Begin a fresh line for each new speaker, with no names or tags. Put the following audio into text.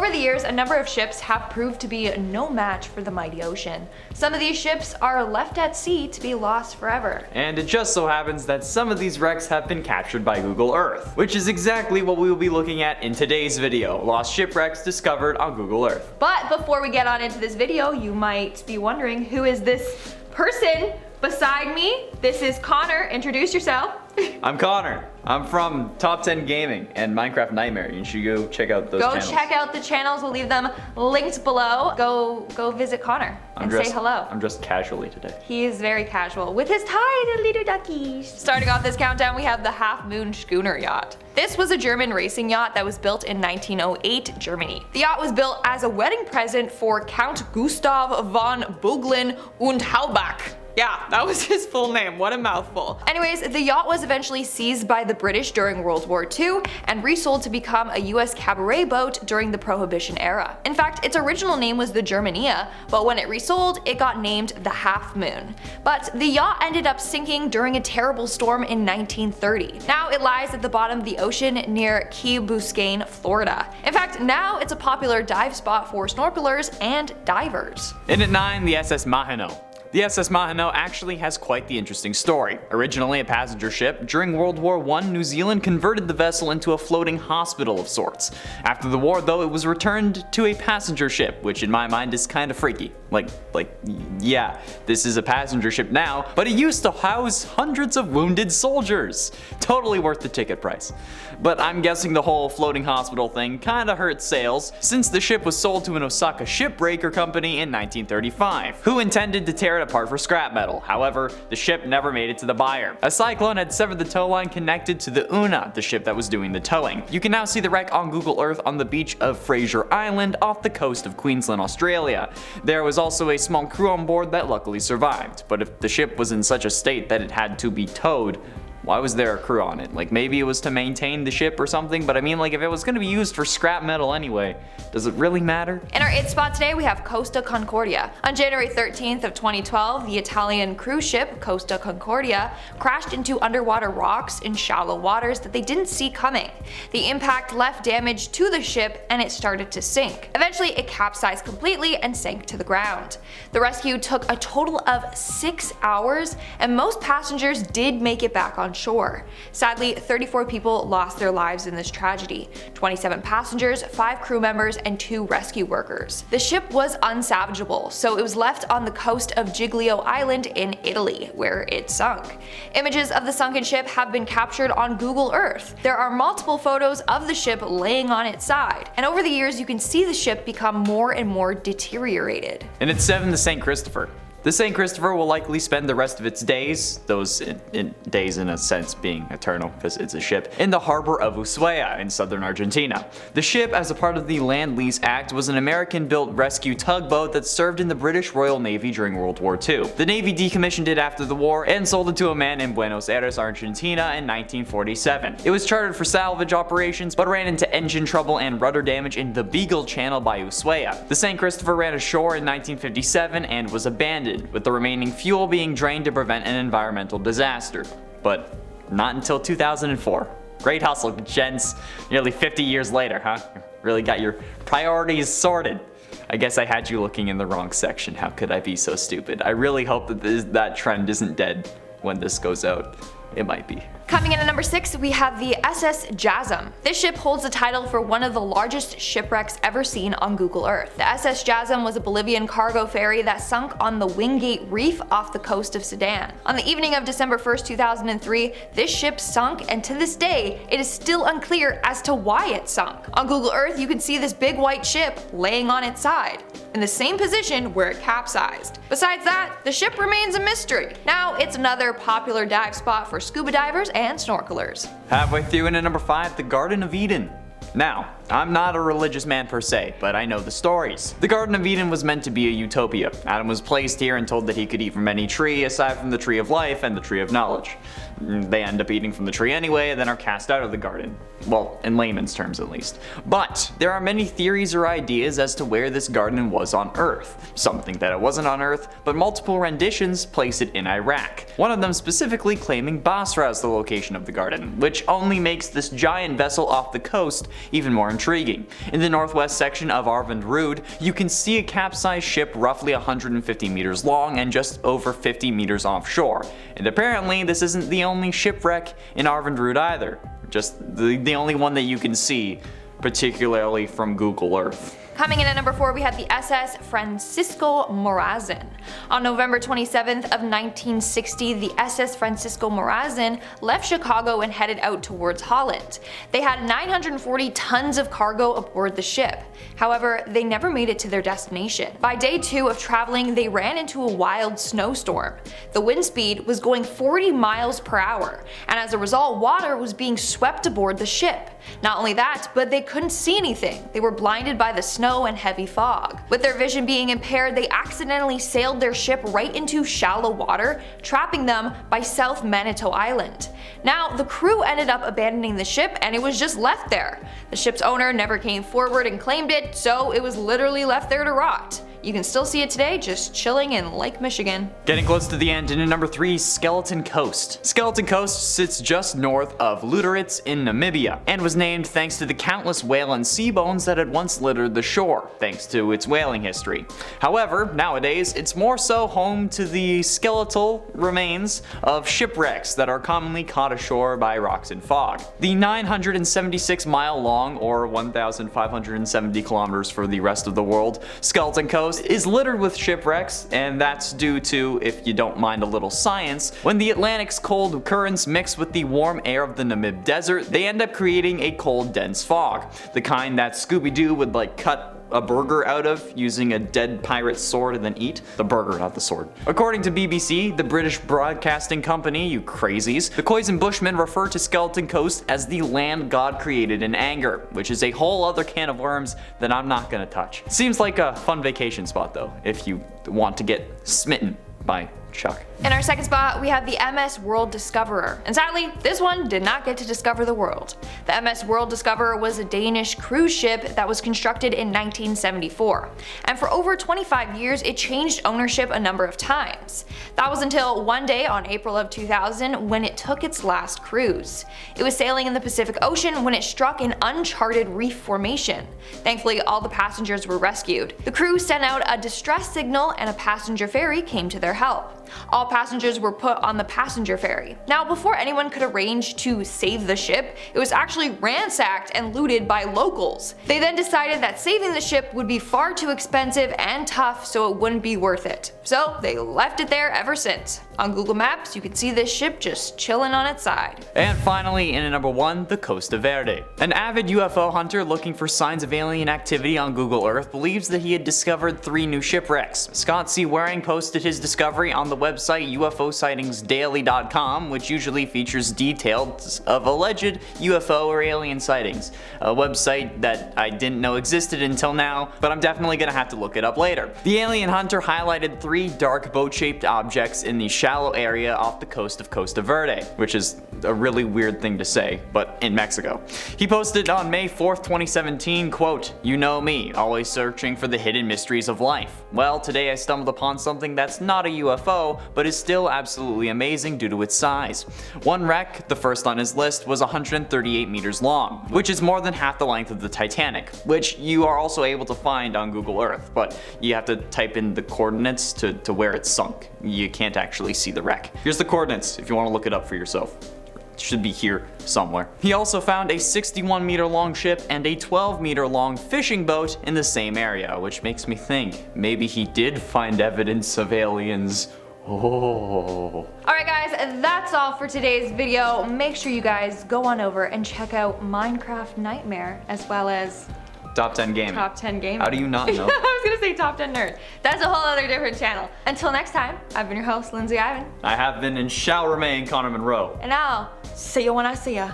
Over the years, a number of ships have proved to be no match for the mighty ocean. Some of these ships are left at sea to be lost forever.
And it just so happens that some of these wrecks have been captured by Google Earth, which is exactly what we will be looking at in today's video, lost shipwrecks discovered on Google Earth.
But before we get on into this video, you might be wondering, who is this person beside me? This is Connor. Introduce yourself.
I'm Connor. I'm from Top 10 Gaming and Minecraft Nightmare. You should go check out those channels.
Go check out the channels. We'll leave them linked below. Go visit Connor and say hello.
I'm dressed casually today.
He is very casual with his tiny little duckies. Starting off this countdown, we have the Half Moon Schooner yacht. This was a German racing yacht that was built in 1908, Germany. The yacht was built as a wedding present for Count Gustav von Buglen und Haubach. Yeah, that was his full name. What a mouthful. Anyways, the yacht was eventually seized by the British during World War II and resold to become a US cabaret boat during the Prohibition era. In fact, its original name was the Germania, but when it resold, it got named the Half Moon. But the yacht ended up sinking during a terrible storm in 1930. Now it lies at the bottom of the ocean near Key Biscayne, Florida. In fact, now it's a popular dive spot for snorkelers and divers.
In at 9, the SS Maheno. The SS Maheno actually has quite the interesting story. Originally a passenger ship, during World War I, New Zealand converted the vessel into a floating hospital of sorts. After the war though, it was returned to a passenger ship, which in my mind is kinda freaky. Yeah, this is a passenger ship now, but it used to house hundreds of wounded soldiers. Totally worth the ticket price. But I'm guessing the whole floating hospital thing kinda hurt sales, since the ship was sold to an Osaka shipbreaker company in 1935, who intended to tear it apart for scrap metal. However, the ship never made it to the buyer. A cyclone had severed the tow line connected to the Una, the ship that was doing the towing. You can now see the wreck on Google Earth on the beach of Fraser Island off the coast of Queensland, Australia. There was also a small crew on board that luckily survived, but if the ship was in such a state that it had to be towed, why was there a crew on it? Maybe it was to maintain the ship or something, but I mean, if it was gonna be used for scrap metal anyway, does it really matter?
In our it spot today, we have Costa Concordia. On January 13th of 2012, the Italian cruise ship Costa Concordia crashed into underwater rocks in shallow waters that they didn't see coming. The impact left damage to the ship and it started to sink. Eventually, it capsized completely and sank to the ground. The rescue took a total of 6 hours, and most passengers did make it back on shore. Sadly, 34 people lost their lives in this tragedy, 27 passengers, 5 crew members, and 2 rescue workers. The ship was unsalvageable, so it was left on the coast of Giglio Island in Italy, where it sunk. Images of the sunken ship have been captured on Google Earth. There are multiple photos of the ship laying on its side, and over the years you can see the ship become more and more deteriorated.
And at 7, the St. Christopher. The St. Christopher will likely spend the rest of its days, those days in a sense being eternal because it's a ship, in the harbor of Ushuaia in southern Argentina. The ship, as a part of the Land Lease Act, was an American-built rescue tugboat that served in the British Royal Navy during World War II. The Navy decommissioned it after the war and sold it to a man in Buenos Aires, Argentina in 1947. It was chartered for salvage operations but ran into engine trouble and rudder damage in the Beagle Channel by Ushuaia. The St. Christopher ran ashore in 1957 and was abandoned, with the remaining fuel being drained to prevent an environmental disaster. But not until 2004. Great hustle, gents. Nearly 50 years later, huh? Really got your priorities sorted. I guess I had you looking in the wrong section. How could I be so stupid? I really hope that that trend isn't dead when this goes out. It might be.
Coming in at number 6, we have the SS Jassim. This ship holds the title for one of the largest shipwrecks ever seen on Google Earth. The SS Jassim was a Bolivian cargo ferry that sunk on the Wingate Reef off the coast of Sudan. On the evening of December 1st, 2003, this ship sunk, and to this day, it is still unclear as to why it sunk. On Google Earth, you can see this big white ship laying on its side, in the same position where it capsized. Besides that, the ship remains a mystery. Now it's another popular dive spot for scuba divers and snorkelers.
Halfway through into number 5, the Garden of Eden. Now, I'm not a religious man per se, but I know the stories. The Garden of Eden was meant to be a utopia. Adam was placed here and told that he could eat from any tree aside from the tree of life and the tree of knowledge. They end up eating from the tree anyway and then are cast out of the garden. Well, in layman's terms at least. But there are many theories or ideas as to where this garden was on Earth. Some think that it wasn't on Earth, but multiple renditions place it in Iraq. One of them specifically claiming Basra as the location of the garden, which only makes this giant vessel off the coast even more intriguing. In the northwest section of Arvind Rood, you can see a capsized ship roughly 150 meters long and just over 50 meters offshore. And apparently this isn't the only shipwreck in Arvind Rood either, just the only one that you can see, particularly from Google Earth.
Coming in at number 4, we have the SS Francisco Morazan. On November 27th of 1960, the SS Francisco Morazan left Chicago and headed out towards Holland. They had 940 tons of cargo aboard the ship. However, they never made it to their destination. By day 2 of traveling, they ran into a wild snowstorm. The wind speed was going 40 miles per hour, and as a result, water was being swept aboard the ship. Not only that, but they couldn't see anything. They were blinded by the snow and heavy fog. With their vision being impaired, they accidentally sailed their ship right into shallow water, trapping them by South Manitou Island. Now, the crew ended up abandoning the ship and it was just left there. The ship's owner never came forward and claimed it, so it was literally left there to rot. You can still see it today, just chilling in Lake Michigan.
Getting close to the end, and in number 3, Skeleton Coast. Skeleton Coast sits just north of Lüderitz in Namibia, and was named thanks to the countless whale and sea bones that had once littered the shore, thanks to its whaling history. However, nowadays, it's more so home to the skeletal remains of shipwrecks that are commonly caught ashore by rocks and fog. The 976-mile long, or 1,570 kilometers for the rest of the world, Skeleton Coast is littered with shipwrecks, and that's due to, if you don't mind a little science, when the Atlantic's cold currents mix with the warm air of the Namib Desert, they end up creating a cold, dense fog. The kind that Scooby-Doo would cut a burger out of using a dead pirate's sword and then eat. The burger, not the sword. According to BBC, the British Broadcasting Company, you crazies, the Khoisan Bushmen refer to Skeleton Coast as the land God created in anger, which is a whole other can of worms that I'm not gonna touch. Seems like a fun vacation spot though, if you want to get smitten by Chuck.
In our second spot, we have the MS World Discoverer, and sadly, this one did not get to discover the world. The MS World Discoverer was a Danish cruise ship that was constructed in 1974, and for over 25 years it changed ownership a number of times. That was until one day on April of 2000 when it took its last cruise. It was sailing in the Pacific Ocean when it struck an uncharted reef formation. Thankfully, all the passengers were rescued. The crew sent out a distress signal and a passenger ferry came to their help. All passengers were put on the passenger ferry. Now, before anyone could arrange to save the ship, it was actually ransacked and looted by locals. They then decided that saving the ship would be far too expensive and tough, so it wouldn't be worth it. So they left it there ever since. On Google Maps, you can see this ship just chilling on its side.
And finally, in at number 1, the Costa Verde. An avid UFO hunter looking for signs of alien activity on Google Earth believes that he had discovered 3 new shipwrecks. Scott C. Waring posted his discovery on the website UFOsightingsdaily.com, which usually features details of alleged UFO or alien sightings. A website that I didn't know existed until now, but I'm definitely gonna have to look it up later. The alien hunter highlighted 3 dark boat-shaped objects in the shallow area off the coast of Costa Verde, which is a really weird thing to say, but in Mexico. He posted on May 4th, 2017, quote, "You know me, always searching for the hidden mysteries of life. Well, today I stumbled upon something that's not a UFO, but is still absolutely amazing due to its size. One wreck, the first on his list, was 138 meters long, which is more than half the length of the Titanic, which you are also able to find on Google Earth, but you have to type in the coordinates to where it's sunk. You can't actually see the wreck. Here's the coordinates if you want to look it up for yourself. It should be here somewhere. He also found a 61-meter long ship and a 12-meter long fishing boat in the same area, which makes me think maybe he did find evidence of aliens. Oh.
Alright guys, that's all for today's video. Make sure you guys go on over and check out Minecraft Nightmare as well as
Top 10 Gaming.
Top 10 Gaming.
How do you not know?
I was gonna say Top 10 Nerd. That's a whole other different channel. Until next time, I've been your host, Lindsay Ivan.
I have been and shall remain Connor Monroe.
And I'll see you when I see ya.